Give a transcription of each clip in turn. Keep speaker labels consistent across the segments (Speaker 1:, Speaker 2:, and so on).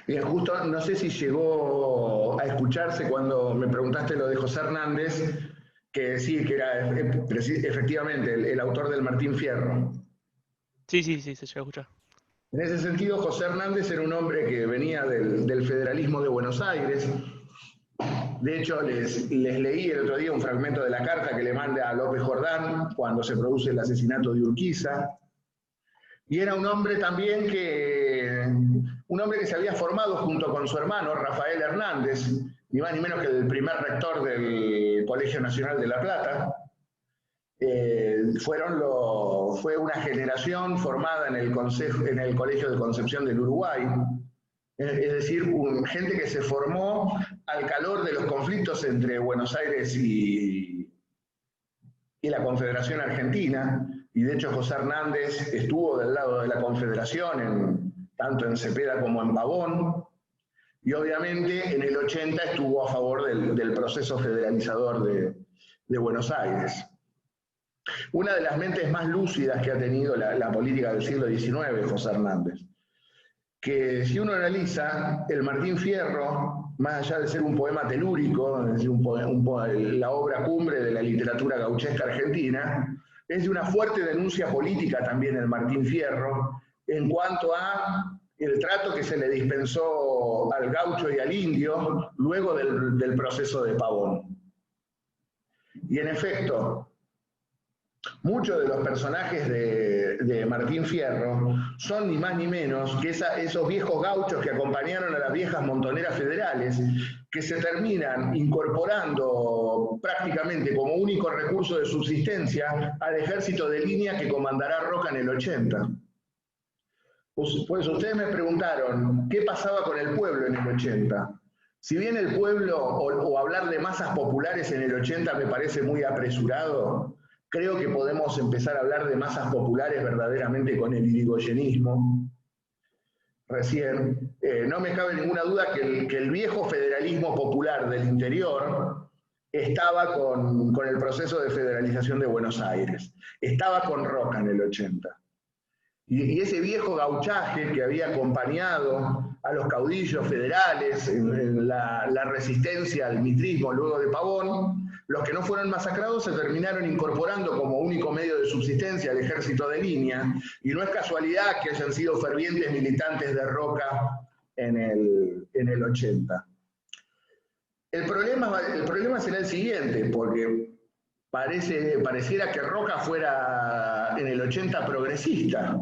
Speaker 1: Bien, justo no sé si llegó a escucharse cuando me preguntaste lo de José Hernández, que sí, que era efectivamente el autor del Martín Fierro.
Speaker 2: Sí, sí, sí, se llega a escuchar.
Speaker 1: En ese sentido, José Hernández era un hombre que venía del federalismo de Buenos Aires. De hecho, les leí el otro día un fragmento de la carta que le manda a López Jordán cuando se produce el asesinato de Urquiza. Y era un hombre también un hombre que se había formado junto con su hermano Rafael Hernández, ni más ni menos que el primer rector del Colegio Nacional de La Plata. Fue una generación formada en el Colegio de Concepción del Uruguay, es decir, gente que se formó al calor de los conflictos entre Buenos Aires y la Confederación Argentina, y de hecho José Hernández estuvo del lado de la Confederación, tanto en Cepeda como en Pavón, y obviamente en el 80 estuvo a favor del proceso federalizador de Buenos Aires. Una de las mentes más lúcidas que ha tenido la política del siglo XIX, José Hernández, que si uno analiza, el Martín Fierro, más allá de ser un poema telúrico, es decir, la obra cumbre de la literatura gauchesca argentina, es de una fuerte denuncia política también el Martín Fierro, en cuanto a el trato que se le dispensó al gaucho y al indio luego del proceso de Pavón. Y en efecto, muchos de los personajes de Martín Fierro son ni más ni menos que esos viejos gauchos que acompañaron a las viejas montoneras federales, que se terminan incorporando prácticamente como único recurso de subsistencia al ejército de línea que comandará Roca en el 80. Pues ustedes me preguntaron, ¿qué pasaba con el pueblo en el 80? Si bien el pueblo, o hablar de masas populares en el 80 me parece muy apresurado, creo que podemos empezar a hablar de masas populares verdaderamente con el irigoyenismo. Recién, no me cabe ninguna duda que el viejo federalismo popular del interior estaba con el proceso de federalización de Buenos Aires, estaba con Roca en el 80. Y ese viejo gauchaje que había acompañado a los caudillos federales en la resistencia al mitrismo luego de Pavón, los que no fueron masacrados se terminaron incorporando como único medio de subsistencia al ejército de línea, y no es casualidad que hayan sido fervientes militantes de Roca en el 80. El problema será el siguiente, porque pareciera que Roca fuera en el 80 progresista.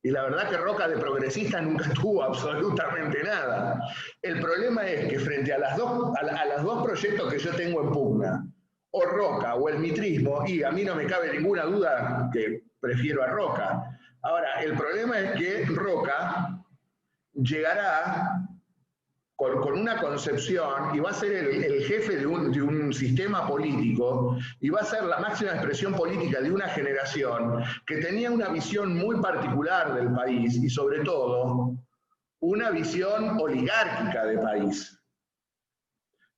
Speaker 1: Y la verdad que Roca de progresista nunca tuvo absolutamente nada. El problema es que frente a los dos proyectos que yo tengo en pugna, o Roca o el mitrismo, y a mí no me cabe ninguna duda que prefiero a Roca. Ahora, el problema es que Roca llegará con una concepción y va a ser el jefe de un sistema político y va a ser la máxima expresión política de una generación que tenía una visión muy particular del país y sobre todo una visión oligárquica de país.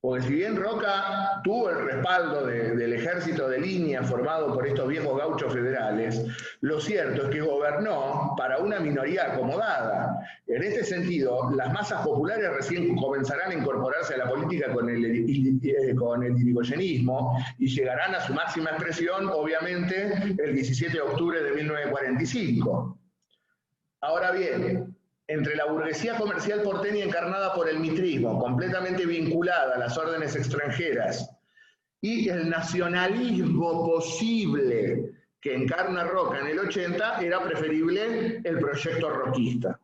Speaker 1: Porque si bien Roca tuvo el respaldo del ejército de línea formado por estos viejos gauchos federales, lo cierto es que gobernó para una minoría acomodada. En este sentido, las masas populares recién comenzarán a incorporarse a la política con el irigoyenismo y llegarán a su máxima expresión, obviamente, el 17 de octubre de 1945. Ahora bien, entre la burguesía comercial porteña encarnada por el mitrismo, completamente vinculada a las órdenes extranjeras, y el nacionalismo posible que encarna Roca en el 80, era preferible el proyecto roquista.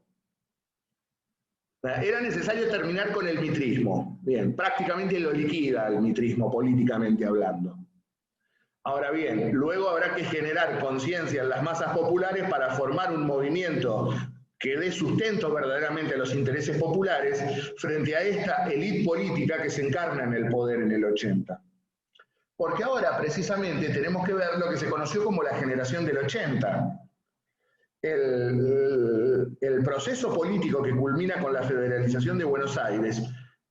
Speaker 1: Era necesario terminar con el mitrismo. Bien, prácticamente lo liquida el mitrismo políticamente hablando. Ahora bien, luego habrá que generar conciencia en las masas populares para formar un movimiento que dé sustento verdaderamente a los intereses populares frente a esta élite política que se encarna en el poder en el 80. Porque ahora, precisamente, tenemos que ver lo que se conoció como la generación del 80. El proceso político que culmina con la federalización de Buenos Aires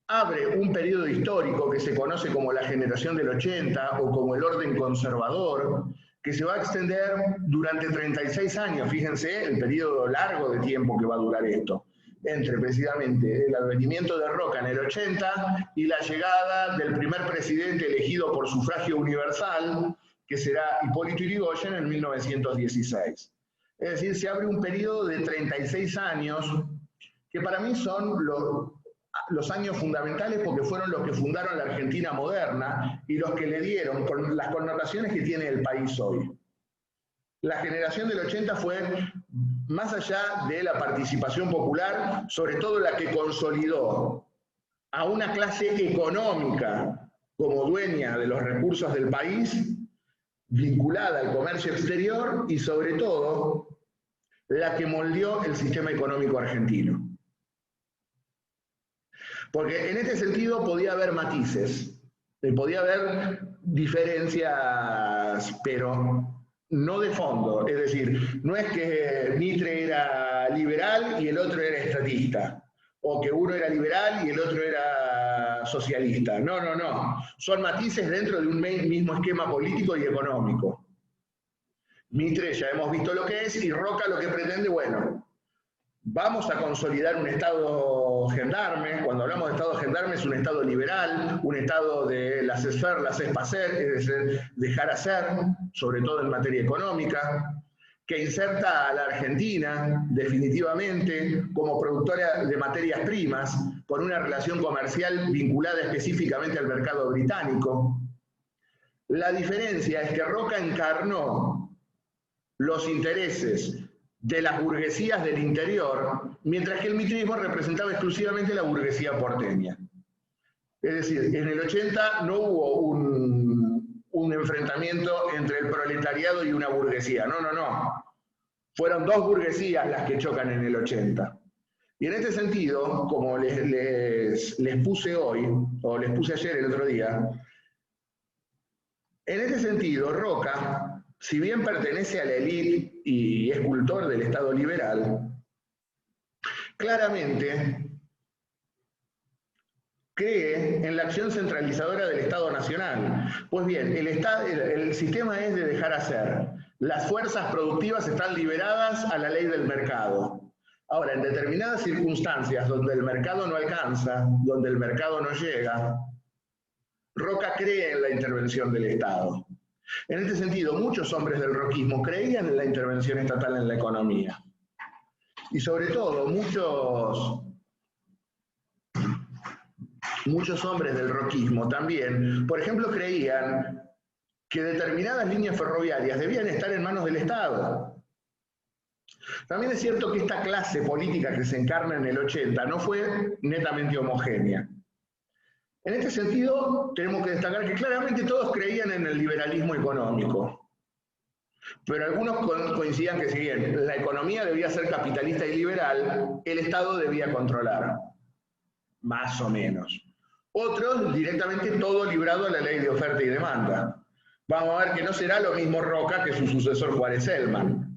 Speaker 1: abre un periodo histórico que se conoce como la generación del 80 o como el orden conservador, que se va a extender durante 36 años. Fíjense el periodo largo de tiempo que va a durar esto. entre precisamente el advenimiento de Roca en el 80 y la llegada del primer presidente elegido por sufragio universal, que será Hipólito Yrigoyen en 1916. Es decir, se abre un periodo de 36 años, que para mí son los años fundamentales porque fueron los que fundaron la Argentina moderna y los que le dieron con las connotaciones que tiene el país hoy. La generación del 80 fue, más allá de la participación popular, sobre todo la que consolidó a una clase económica como dueña de los recursos del país, vinculada al comercio exterior y sobre todo la que moldeó el sistema económico argentino. Porque en este sentido podía haber matices, podía haber diferencias, pero no de fondo. Es decir, no es que Mitre era liberal y el otro era estatista, o que uno era liberal y el otro era socialista. No, no, no. Son matices dentro de un mismo esquema político y económico. Mitre ya hemos visto lo que es, y Roca lo que pretende, bueno, vamos a consolidar un Estado gendarme. Cuando hablamos de Estado gendarme es un Estado liberal, un Estado de laissez-faire, laissez-passer, es decir, dejar hacer, sobre todo en materia económica, que inserta a la Argentina definitivamente como productora de materias primas, con una relación comercial vinculada específicamente al mercado británico. La diferencia es que Roca encarnó los intereses de las burguesías del interior, mientras que el mitrismo representaba exclusivamente la burguesía porteña. Es decir, en el 80 no hubo un enfrentamiento entre el proletariado y una burguesía. No, no, no. Fueron dos burguesías las que chocan en el 80. Y en este sentido, como les puse hoy, o les puse ayer el otro día, en este sentido, Roca, si bien pertenece a la élite y es cultor del Estado liberal, claramente cree en la acción centralizadora del Estado Nacional. Pues bien, el sistema es de dejar hacer. Las fuerzas productivas están liberadas a la ley del mercado. Ahora, en determinadas circunstancias donde el mercado no alcanza, donde el mercado no llega, Roca cree en la intervención del Estado. En este sentido, muchos hombres del roquismo creían en la intervención estatal en la economía. Y sobre todo, muchos hombres del roquismo también, por ejemplo, creían que determinadas líneas ferroviarias debían estar en manos del Estado. También es cierto que esta clase política que se encarna en el 80 no fue netamente homogénea. En este sentido, tenemos que destacar que claramente todos creían en el liberalismo económico. Pero algunos coincidían que si bien la economía debía ser capitalista y liberal, el Estado debía controlar, más o menos. Otros, directamente todo librado a la ley de oferta y demanda. Vamos a ver que no será lo mismo Roca que su sucesor Juárez Celman.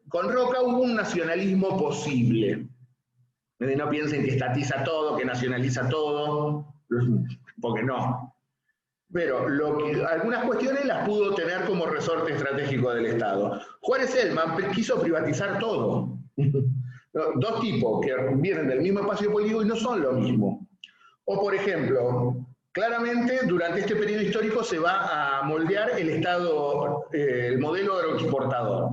Speaker 1: Con Roca hubo un nacionalismo posible. No piensen que estatiza todo, que nacionaliza todo, porque no. Pero algunas cuestiones las pudo tener como resorte estratégico del Estado. Juárez Celman quiso privatizar todo. Dos tipos que vienen del mismo espacio político y no son lo mismo. O, por ejemplo, claramente durante este periodo histórico se va a moldear el Estado, el modelo agroexportador.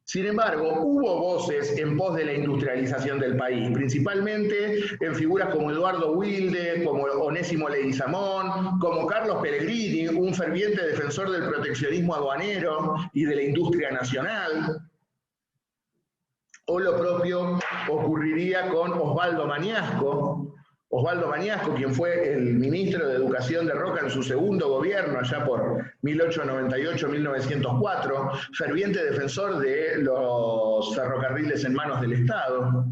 Speaker 1: Sin embargo, hubo voces en pos de la industrialización del país, principalmente en figuras como Eduardo Wilde, como Onésimo Leguizamón, como Carlos Pellegrini, un ferviente defensor del proteccionismo aduanero y de la industria nacional. O lo propio ocurriría con Osvaldo Mañasco. Osvaldo Mañasco, quien fue el ministro de Educación de Roca en su segundo gobierno, allá por 1898-1904, ferviente defensor de los ferrocarriles en manos del Estado.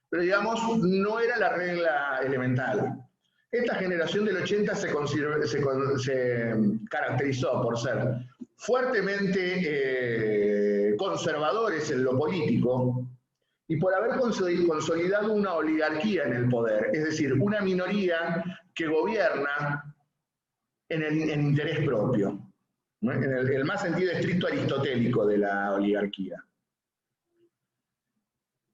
Speaker 1: Pero digamos, no era la regla elemental. Esta generación del 80 se caracterizó por ser fuertemente conservadores en lo político, y por haber consolidado una oligarquía en el poder, es decir, una minoría que gobierna en interés propio, ¿no? En el más sentido estricto aristotélico de la oligarquía.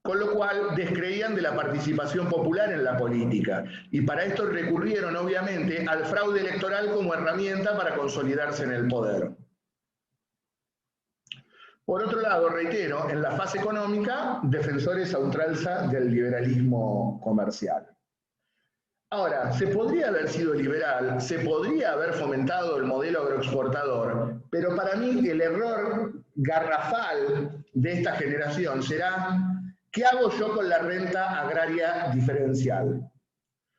Speaker 1: con lo cual descreían de la participación popular en la política. Y para esto recurrieron, obviamente, al fraude electoral como herramienta para consolidarse en el poder. Por otro lado, reitero, en la fase económica, defensores a ultranza del liberalismo comercial. Ahora, se podría haber sido liberal, se podría haber fomentado el modelo agroexportador, pero para mí el error garrafal de esta generación será: ¿qué hago yo con la renta agraria diferencial?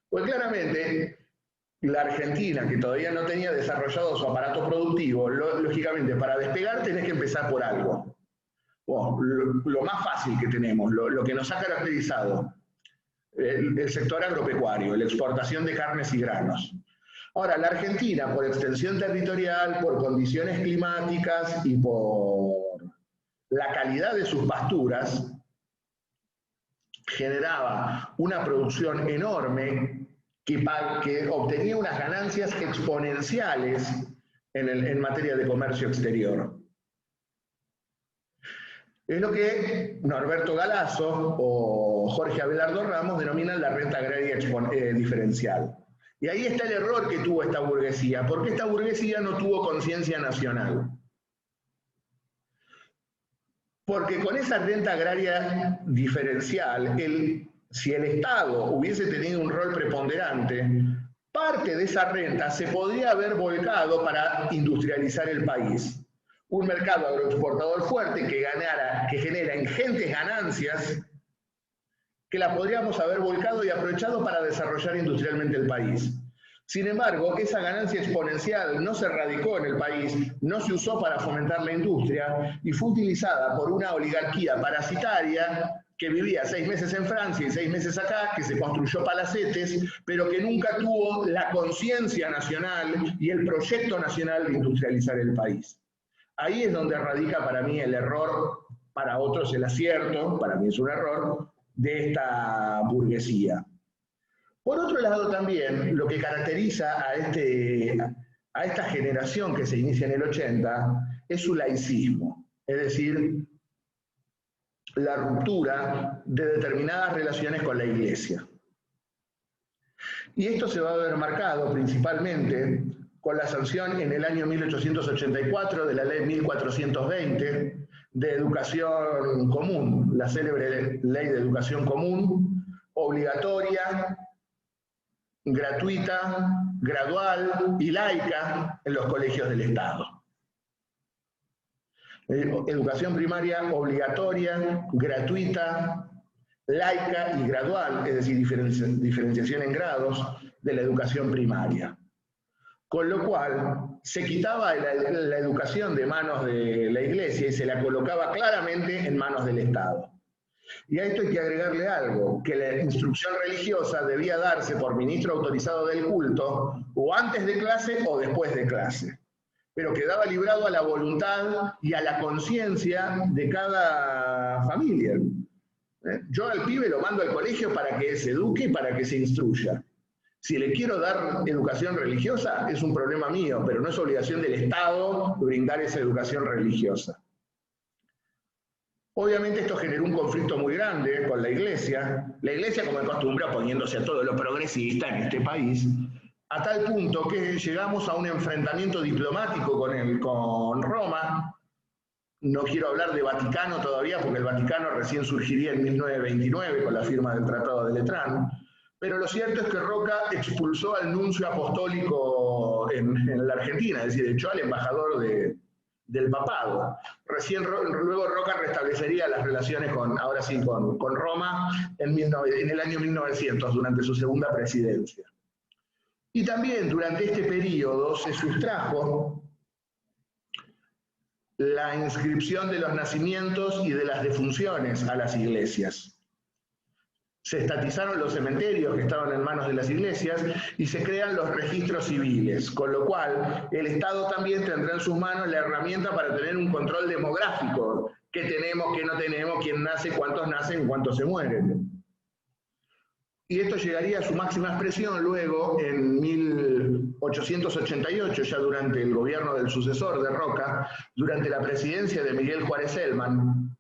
Speaker 1: Pues claramente la Argentina, que todavía no tenía desarrollado su aparato productivo, lógicamente para despegar tenés que empezar por algo. Bueno, lo más fácil que tenemos, lo que nos ha caracterizado, el sector agropecuario, la exportación de carnes y granos. Ahora, la Argentina, por extensión territorial, por condiciones climáticas y por la calidad de sus pasturas, generaba una producción enorme que obtenía unas ganancias exponenciales en materia de comercio exterior. Es lo que Norberto Galazo o Jorge Abelardo Ramos denominan la renta agraria diferencial. Y ahí está el error que tuvo esta burguesía, porque esta burguesía no tuvo conciencia nacional. Porque con esa renta agraria diferencial, si el Estado hubiese tenido un rol preponderante, parte de esa renta se podría haber volcado para industrializar el país. Un mercado agroexportador fuerte que genera ingentes ganancias, que las podríamos haber volcado y aprovechado para desarrollar industrialmente el país. Sin embargo, esa ganancia exponencial no se radicó en el país, no se usó para fomentar la industria y fue utilizada por una oligarquía parasitaria que vivía 6 meses en Francia y 6 meses acá, que se construyó palacetes, pero que nunca tuvo la conciencia nacional y el proyecto nacional de industrializar el país. Ahí es donde radica para mí el error, para otros el acierto, para mí es un error, de esta burguesía. Por otro lado también, lo que caracteriza a esta generación que se inicia en el 80 es su laicismo, es decir, la ruptura de determinadas relaciones con la Iglesia. Y esto se va a ver marcado principalmente con la sanción en el año 1884 de la ley 1420 de educación común, la célebre ley de educación común, obligatoria, gratuita, gradual y laica en los colegios del Estado. Educación primaria obligatoria, gratuita, laica y gradual, es decir, diferenciación en grados de la educación primaria. Con lo cual, se quitaba la educación de manos de la Iglesia y se la colocaba claramente en manos del Estado. Y a esto hay que agregarle algo, que la instrucción religiosa debía darse por ministro autorizado del culto, o antes de clase o después de clase, pero quedaba librado a la voluntad y a la conciencia de cada familia. Yo al pibe lo mando al colegio para que se eduque y para que se instruya. Si le quiero dar educación religiosa, es un problema mío, pero no es obligación del Estado brindar esa educación religiosa. Obviamente esto generó un conflicto muy grande con la Iglesia, como de costumbre oponiéndose a todo lo progresista en este país, a tal punto que llegamos a un enfrentamiento diplomático con Roma. No quiero hablar de Vaticano todavía, porque el Vaticano recién surgiría en 1929 con la firma del Tratado de Letrán, pero lo cierto es que Roca expulsó al nuncio apostólico en la Argentina, es decir, echó al embajador del papado. Luego Roca restablecería las relaciones con Roma en el año 1900, durante su segunda presidencia. Y también durante este periodo se sustrajo la inscripción de los nacimientos y de las defunciones a las iglesias. Se estatizaron los cementerios que estaban en manos de las iglesias y se crean los registros civiles, con lo cual el Estado también tendrá en sus manos la herramienta para tener un control demográfico, qué tenemos, qué no tenemos, quién nace, cuántos nacen y cuántos se mueren. Y esto llegaría a su máxima expresión luego en 1888, ya durante el gobierno del sucesor de Roca, durante la presidencia de Miguel Juárez Celman,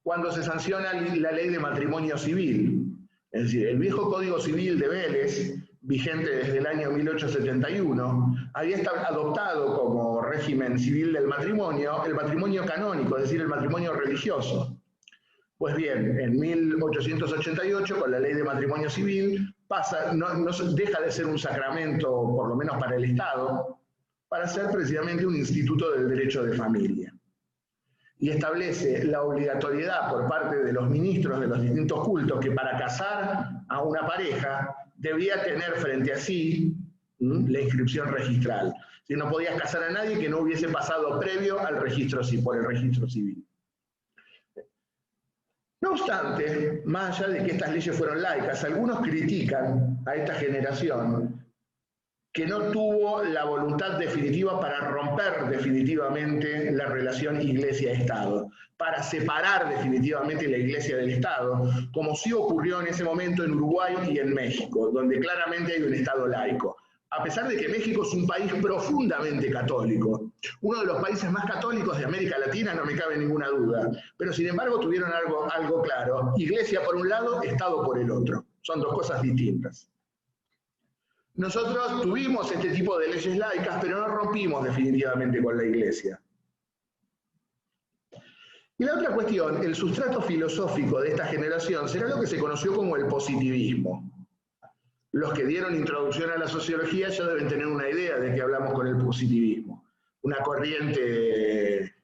Speaker 1: cuando se sanciona la ley de matrimonio civil. Es decir, el viejo Código Civil de Vélez, vigente desde el año 1871, había adoptado como régimen civil del matrimonio el matrimonio canónico, es decir, el matrimonio religioso. Pues bien, en 1888, con la ley de matrimonio civil, deja de ser un sacramento, por lo menos para el Estado, para ser precisamente un instituto del derecho de familia. Y establece la obligatoriedad por parte de los ministros de los distintos cultos que para casar a una pareja debía tener frente a sí la inscripción registral. Si no podías casar a nadie que no hubiese pasado previo al registro, por el registro civil. No obstante, más allá de que estas leyes fueron laicas, algunos critican a esta generación que no tuvo la voluntad definitiva para romper definitivamente la relación Iglesia-Estado, para separar definitivamente la Iglesia del Estado, como sí ocurrió en ese momento en Uruguay y en México, donde claramente hay un Estado laico. A pesar de que México es un país profundamente católico, uno de los países más católicos de América Latina, no me cabe ninguna duda, pero sin embargo tuvieron algo claro: Iglesia por un lado, Estado por el otro. Son dos cosas distintas. Nosotros tuvimos este tipo de leyes laicas, pero no rompimos definitivamente con la Iglesia. Y la otra cuestión, el sustrato filosófico de esta generación será lo que se conoció como el positivismo. Los que dieron introducción a la sociología ya deben tener una idea de qué hablamos con el positivismo. Una corriente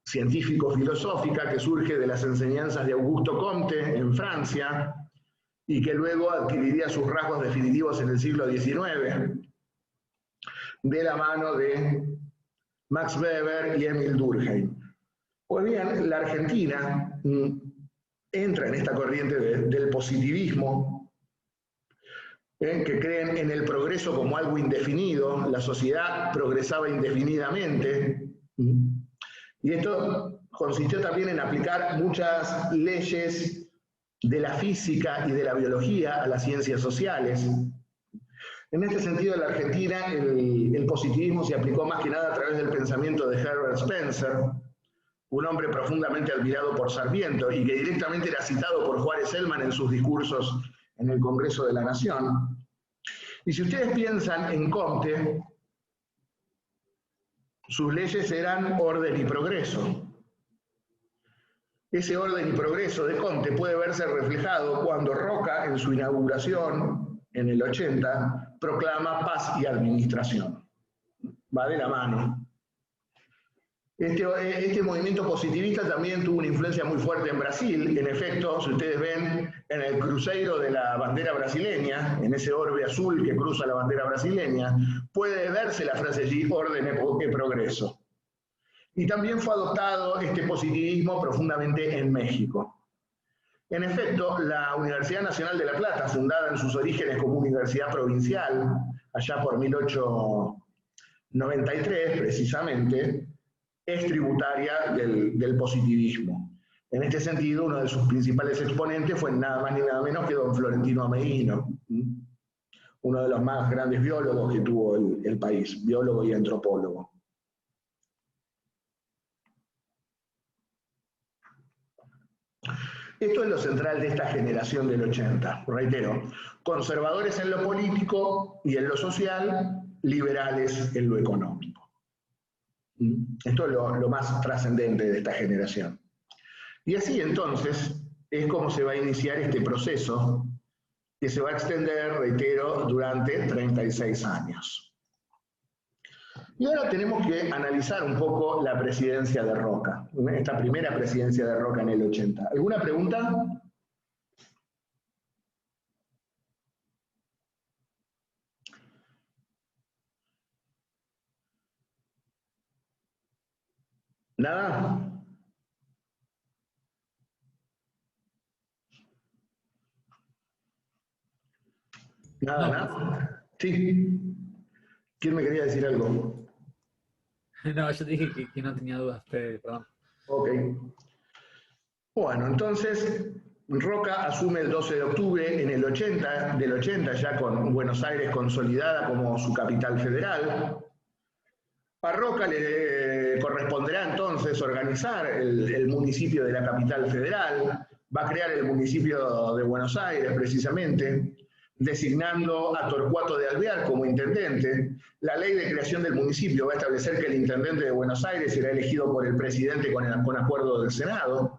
Speaker 1: científico-filosófica que surge de las enseñanzas de Augusto Comte en Francia, y que luego adquiriría sus rasgos definitivos en el siglo XIX, de la mano de Max Weber y Emil Durkheim. Pues bien, la Argentina entra en esta corriente del positivismo, que creen en el progreso como algo indefinido, la sociedad progresaba indefinidamente, y esto consistió también en aplicar muchas leyes de la física y de la biología a las ciencias sociales. En este sentido, en la Argentina, el positivismo se aplicó más que nada a través del pensamiento de Herbert Spencer, un hombre profundamente admirado por Sarmiento y que directamente era citado por Juárez Hellman en sus discursos en el Congreso de la Nación. Y si ustedes piensan en Comte, sus leyes eran orden y progreso. Ese orden y progreso de Comte puede verse reflejado cuando Roca, en su inauguración en el 80, proclama paz y administración. Va de la mano. Este movimiento positivista también tuvo una influencia muy fuerte en Brasil. En efecto, si ustedes ven en el cruceiro de la bandera brasileña, en ese orbe azul que cruza la bandera brasileña, puede verse la frase allí, orden y progreso. Y también fue adoptado este positivismo profundamente en México. En efecto, la Universidad Nacional de La Plata, fundada en sus orígenes como universidad provincial, allá por 1893 precisamente, es tributaria del positivismo. En este sentido, uno de sus principales exponentes fue nada más ni nada menos que don Florentino Ameghino, uno de los más grandes biólogos que tuvo el país, biólogo y antropólogo. Esto es lo central de esta generación del 80, reitero, conservadores en lo político y en lo social, liberales en lo económico. Esto es lo más trascendente de esta generación. Y así entonces es como se va a iniciar este proceso que se va a extender, reitero, durante 36 años. Y ahora tenemos que analizar un poco la presidencia de Roca, esta primera presidencia de Roca en el 80. ¿Alguna pregunta? ¿Nada? ¿Nada, nada? Sí. ¿Quién me quería decir algo?
Speaker 3: No, yo dije que no tenía dudas, perdón.
Speaker 1: Ok. Bueno, entonces, Roca asume el 12 de octubre del 80, ya con Buenos Aires consolidada como su capital federal. A Roca le corresponderá entonces organizar el municipio de la capital federal, va a crear el municipio de Buenos Aires precisamente, designando a Torcuato de Alvear como intendente. La ley de creación del municipio va a establecer que el intendente de Buenos Aires será elegido por el presidente con acuerdo del Senado,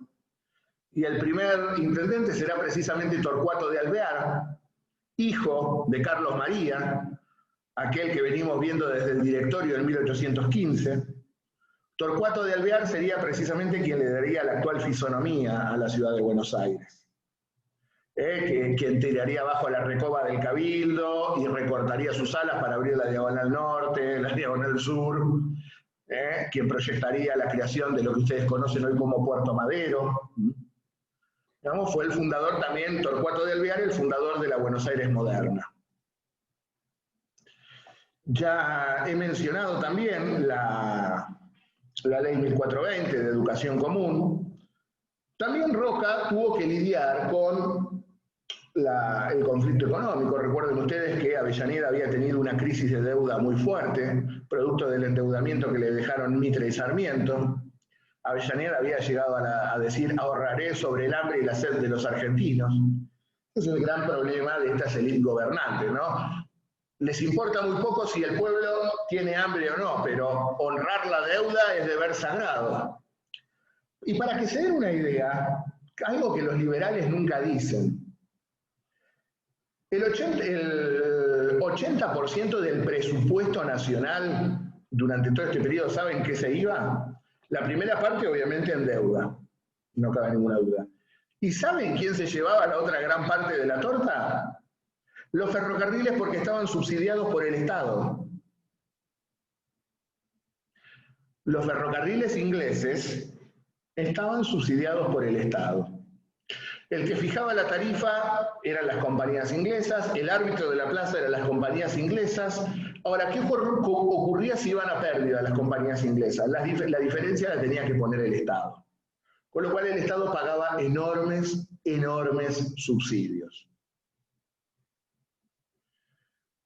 Speaker 1: y el primer intendente será precisamente Torcuato de Alvear, hijo de Carlos María, aquel que venimos viendo desde el directorio en 1815. Torcuato de Alvear sería precisamente quien le daría la actual fisonomía a la ciudad de Buenos Aires, quien tiraría abajo la recoba del Cabildo y recortaría sus alas para abrir la diagonal norte, la diagonal sur, quien proyectaría la creación de lo que ustedes conocen hoy como Puerto Madero. Digamos, fue el fundador también, Torcuato de Alvear, el fundador de la Buenos Aires moderna. Ya he mencionado también la ley 1420 de educación común. También Roca tuvo que lidiar con el conflicto económico. Recuerden ustedes que Avellaneda había tenido una crisis de deuda muy fuerte, producto del endeudamiento que le dejaron Mitre y Sarmiento. Avellaneda había llegado a decir: ahorraré sobre el hambre y la sed de los argentinos. Es el gran problema de estas élites gobernantes, ¿no? Les importa muy poco si el pueblo tiene hambre o no, pero honrar la deuda es deber sagrado. Y para que se den una idea, algo que los liberales nunca dicen, el 80% del presupuesto nacional durante todo este periodo, ¿saben qué se iba? La primera parte, obviamente, en deuda, no cabe ninguna duda. ¿Y saben quién se llevaba la otra gran parte de la torta? Los ferrocarriles, porque estaban subsidiados por el Estado. Los ferrocarriles ingleses estaban subsidiados por el Estado. El que fijaba la tarifa eran las compañías inglesas, el árbitro de la plaza eran las compañías inglesas. Ahora, ¿qué ocurría si iban a pérdida las compañías inglesas? La diferencia la tenía que poner el Estado. Con lo cual el Estado pagaba enormes subsidios.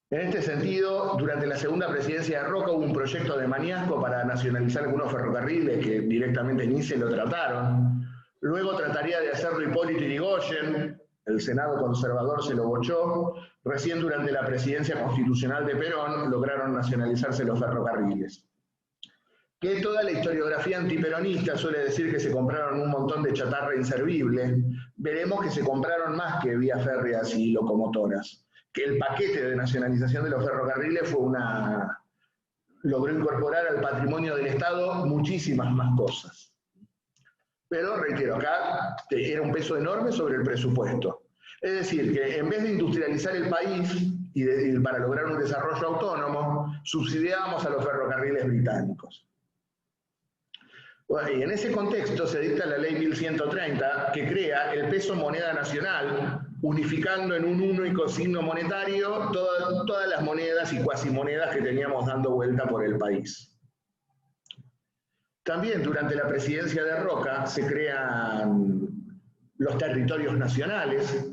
Speaker 1: En este sentido, durante la segunda presidencia de Roca hubo un proyecto de Mañasco para nacionalizar algunos ferrocarriles que directamente ni se lo trataron. Luego trataría de hacerlo Hipólito Yrigoyen, el Senado conservador se lo bochó. Recién durante la presidencia constitucional de Perón lograron nacionalizarse los ferrocarriles. Que toda la historiografía antiperonista suele decir que se compraron un montón de chatarra inservible. Veremos que se compraron más que vías férreas y locomotoras. Que el paquete de nacionalización de los ferrocarriles logró incorporar al patrimonio del Estado muchísimas más cosas. Pero, reitero, acá era un peso enorme sobre el presupuesto. Es decir, que en vez de industrializar el país y para lograr un desarrollo autónomo, subsidiábamos a los ferrocarriles británicos. Bueno, y en ese contexto se dicta la ley 1130, que crea el peso moneda nacional, unificando en un único signo monetario todas las monedas y cuasimonedas que teníamos dando vuelta por el país. También durante la presidencia de Roca se crean los territorios nacionales,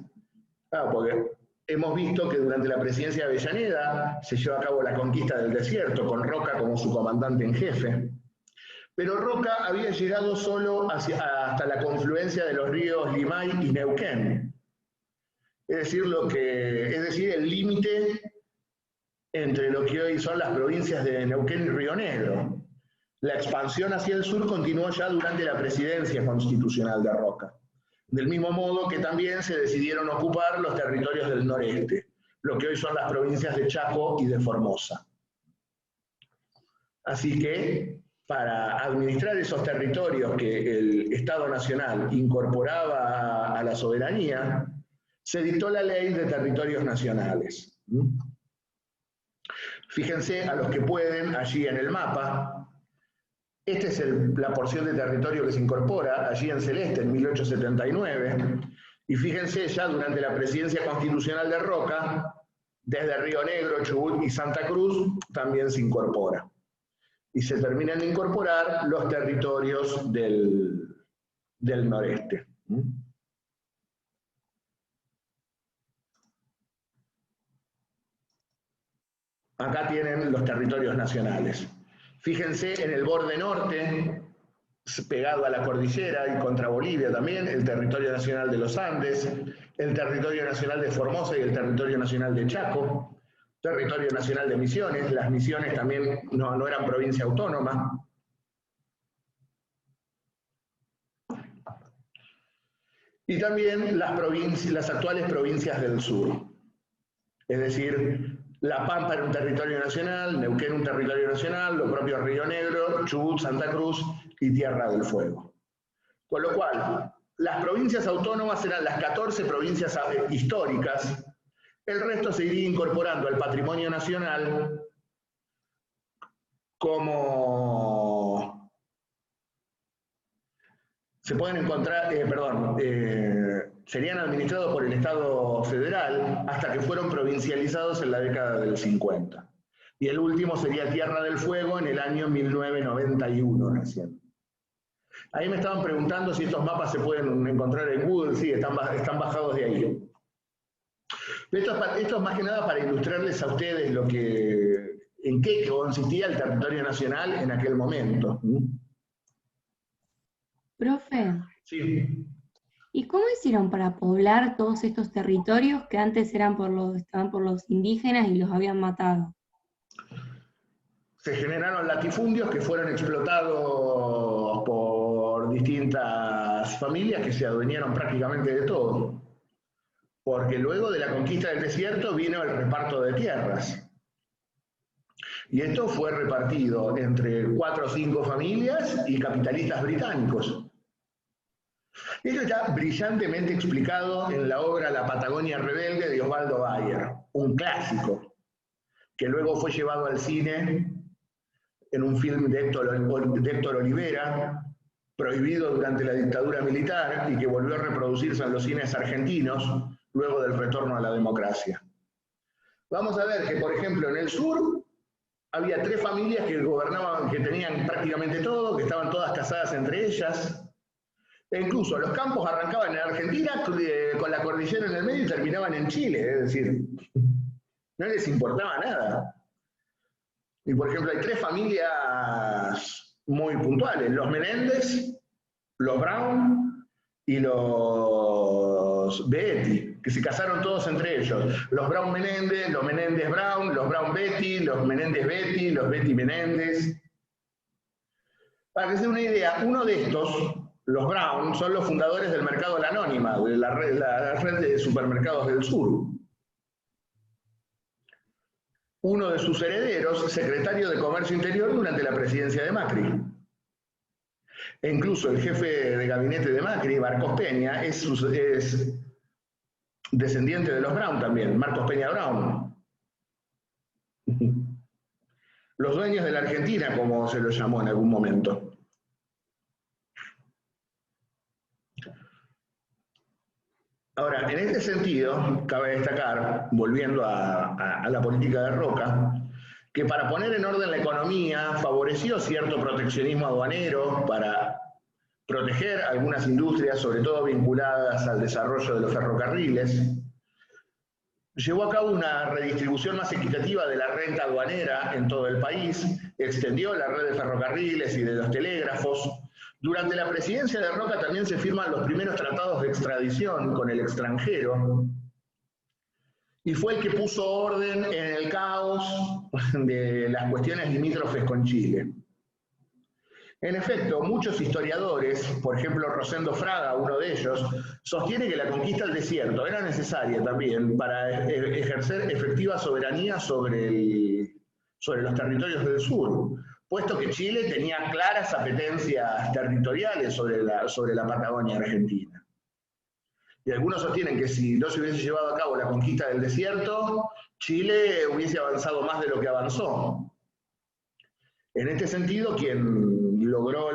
Speaker 1: porque hemos visto que durante la presidencia de Avellaneda se llevó a cabo la conquista del desierto, con Roca como su comandante en jefe. Pero Roca había llegado solo hasta la confluencia de los ríos Limay y Neuquén. Es decir, el límite entre lo que hoy son las provincias de Neuquén y Río Negro. La expansión hacia el sur continuó ya durante la presidencia constitucional de Roca. Del mismo modo que también se decidieron ocupar los territorios del noreste, lo que hoy son las provincias de Chaco y de Formosa. Así que, para administrar esos territorios que el Estado Nacional incorporaba a la soberanía, se dictó la Ley de Territorios Nacionales. Fíjense, a los que pueden, allí en el mapa, esta es la porción de territorio que se incorpora, allí en celeste, en 1879, y fíjense, ya durante la presidencia constitucional de Roca, desde Río Negro, Chubut y Santa Cruz, también se incorpora. Y se terminan de incorporar los territorios del noreste. Acá tienen los territorios nacionales. Fíjense en el borde norte, pegado a la cordillera y contra Bolivia también, el territorio nacional de los Andes, el territorio nacional de Formosa y el territorio nacional de Chaco, territorio nacional de Misiones, las Misiones también no eran provincia autónoma. Y también las actuales provincias del sur. Es decir, La Pampa era un territorio nacional, Neuquén un territorio nacional, lo propio Río Negro, Chubut, Santa Cruz y Tierra del Fuego. Con lo cual, las provincias autónomas eran las 14 provincias históricas, el resto se iría incorporando al patrimonio nacional como... Se pueden encontrar, serían administrados por el Estado federal hasta que fueron provincializados en la década del 50. Y el último sería Tierra del Fuego en el año 1991 recién. Ahí me estaban preguntando si estos mapas se pueden encontrar en Google. Sí, están bajados de ahí. Esto es más que nada para ilustrarles a ustedes en qué consistía el territorio nacional en aquel momento.
Speaker 4: Profe,
Speaker 1: Sí.
Speaker 4: ¿y cómo hicieron para poblar todos estos territorios que antes estaban por los indígenas y los habían matado?
Speaker 1: Se generaron latifundios que fueron explotados por distintas familias que se adueñaron prácticamente de todo. Porque luego de la conquista del desierto vino el reparto de tierras. Y esto fue repartido entre 4 o 5 familias y capitalistas británicos. Esto está brillantemente explicado en la obra La Patagonia Rebelde de Osvaldo Bayer, un clásico, que luego fue llevado al cine en un film de Héctor Olivera, prohibido durante la dictadura militar y que volvió a reproducirse en los cines argentinos luego del retorno a la democracia. Vamos a ver que, por ejemplo, en el sur había 3 familias que gobernaban, que tenían prácticamente todo, que estaban todas casadas entre ellas. E incluso los campos arrancaban en Argentina con la cordillera en el medio y terminaban en Chile, es decir, no les importaba nada. Y por ejemplo hay 3 familias muy puntuales, los Menéndez, los Brown y los Beatty, que se casaron todos entre ellos. Los Brown Menéndez, los Menéndez Brown, los Brown Betty, los Menéndez Betty, los Betty Menéndez. Para que se den una idea, uno de estos, los Brown, son los fundadores del mercado La Anónima, de la red de supermercados del sur. Uno de sus herederos, secretario de Comercio Interior durante la presidencia de Macri. E incluso el jefe de gabinete de Macri, Marcos Peña, es descendiente de los Brown también, Marcos Peña Brown. Los dueños de la Argentina, como se los llamó en algún momento. Ahora, en este sentido, cabe destacar, volviendo a la política de Roca, que para poner en orden la economía favoreció cierto proteccionismo aduanero para proteger algunas industrias, sobre todo vinculadas al desarrollo de los ferrocarriles. Llevó a cabo una redistribución más equitativa de la renta aduanera en todo el país, extendió la red de ferrocarriles y de los telégrafos. Durante la presidencia de Roca también se firman los primeros tratados de extradición con el extranjero, y fue el que puso orden en el caos de las cuestiones limítrofes con Chile. En efecto, muchos historiadores, por ejemplo Rosendo Fraga, uno de ellos, sostiene que la conquista del desierto era necesaria también para ejercer efectiva soberanía sobre los territorios del sur, puesto que Chile tenía claras apetencias territoriales sobre la Patagonia argentina. Y algunos sostienen que si no se hubiese llevado a cabo la conquista del desierto, Chile hubiese avanzado más de lo que avanzó. En este sentido, quien logró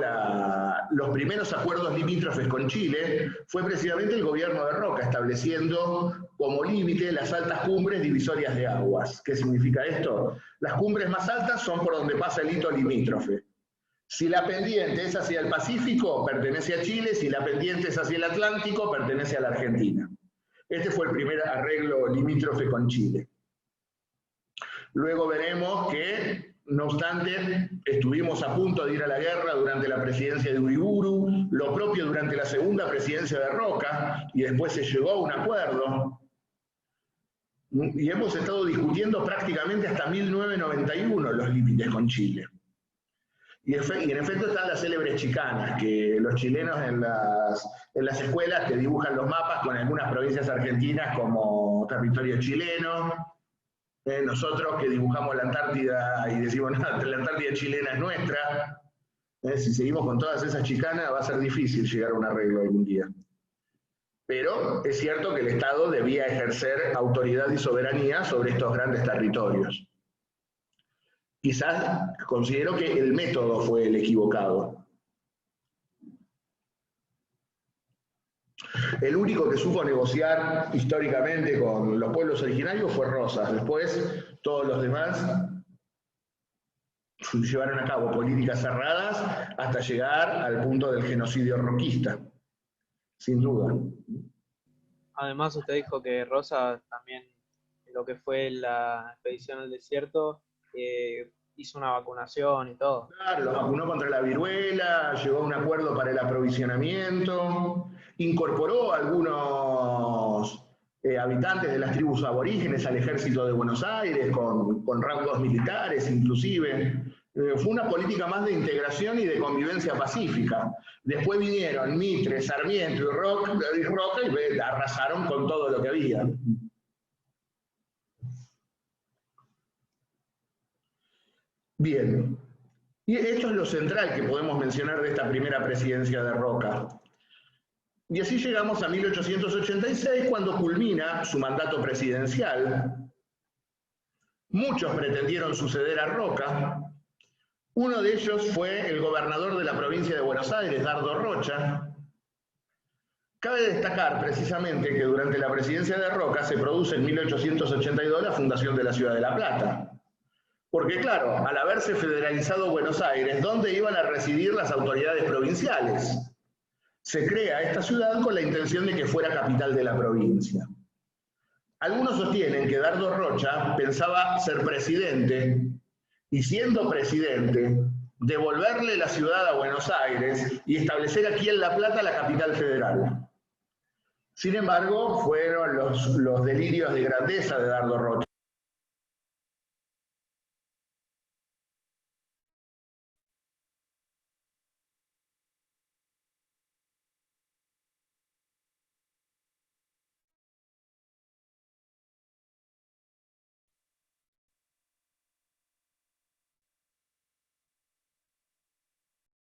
Speaker 1: los primeros acuerdos limítrofes con Chile fue precisamente el gobierno de Roca, estableciendo como límite las altas cumbres divisorias de aguas. ¿Qué significa esto? Las cumbres más altas son por donde pasa el hito limítrofe. Si la pendiente es hacia el Pacífico, pertenece a Chile; si la pendiente es hacia el Atlántico, pertenece a la Argentina. Este fue el primer arreglo limítrofe con Chile. Luego veremos que no obstante, estuvimos a punto de ir a la guerra durante la presidencia de Uriburu, lo propio durante la segunda presidencia de Roca, y después se llegó a un acuerdo. Y hemos estado discutiendo prácticamente hasta 1991 los límites con Chile. Y en efecto están las célebres chicanas, que los chilenos en las escuelas te dibujan los mapas con algunas provincias argentinas como territorio chileno. Nosotros que dibujamos la Antártida y decimos, no, la Antártida chilena es nuestra. Si seguimos con todas esas chicanas va a ser difícil llegar a un arreglo algún día. Pero es cierto que el Estado debía ejercer autoridad y soberanía sobre estos grandes territorios. Quizás considero que el método fue el equivocado. El único que supo negociar históricamente con los pueblos originarios fue Rosas. Después, todos los demás llevaron a cabo políticas cerradas hasta llegar al punto del genocidio roquista, sin duda.
Speaker 5: Además, usted dijo que Rosas también, en lo que fue la expedición al desierto, hizo una vacunación y todo.
Speaker 1: Claro, los vacunó contra la viruela, llegó a un acuerdo para el aprovisionamiento, incorporó a algunos habitantes de las tribus aborígenes al ejército de Buenos Aires, con rangos militares inclusive. Fue una política más de integración y de convivencia pacífica. Después vinieron Mitre, Sarmiento y Roca y arrasaron con todo lo que había. Bien, y esto es lo central que podemos mencionar de esta primera presidencia de Roca. Y así llegamos a 1886, cuando culmina su mandato presidencial. Muchos pretendieron suceder a Roca. Uno de ellos fue el gobernador de la provincia de Buenos Aires, Dardo Rocha. Cabe destacar precisamente que durante la presidencia de Roca se produce en 1882 la fundación de la ciudad de La Plata. Porque claro, al haberse federalizado Buenos Aires, ¿dónde iban a residir las autoridades provinciales? Se crea esta ciudad con la intención de que fuera capital de la provincia. Algunos sostienen que Dardo Rocha pensaba ser presidente y, siendo presidente, devolverle la ciudad a Buenos Aires y establecer aquí en La Plata la capital federal. Sin embargo, fueron los delirios de grandeza de Dardo Rocha.